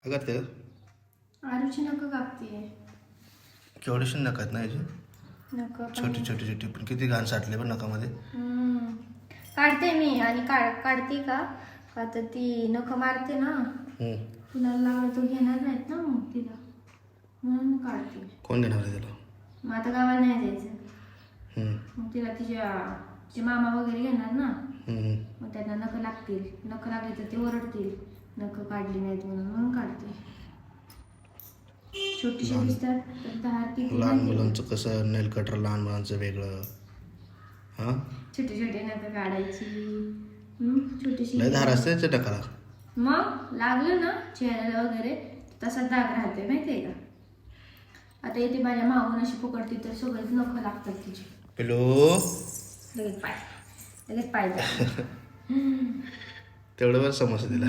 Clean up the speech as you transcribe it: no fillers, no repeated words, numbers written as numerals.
अगं ते आरुची नख कापतीये. केवढीशी नकात ना याची नख छोटी छोटी छोटी पण किती घाण साठले पण नकामध्ये. काढते मी आणि काढते का का तर ती नख मारते ना, तुला लागलं तो घेणार नाहीत ना मग तिला, म्हणून काढते. कोण घेणार आहे त्याला? मग आता गावाला नाही जायचं, मग तिला तिचे मामा वगैरे घेणार ना, मग त्यांना नख लागतील. नख लागले तर ते ओरडतील नख काढली नाहीत म्हणून काढते. छोटीशी दिसतात तर 10 किती लहान मुलांचं कसं नेल कटर, लहान मुलांचं वेगळं. हा छोटे छोटे नख काढायची. छोटीशी लय धार असते त्याच्या टकाला. मग लागलं ना चेहऱ्याला वगैरे तसा दाग राहते माहितीये का. आता येते माझ्या मागून अशी पकडते तर सगळेच नख लागतात तिचे. पिलो लगेच पाय जाते. तेवढं बरं समजतं तिला.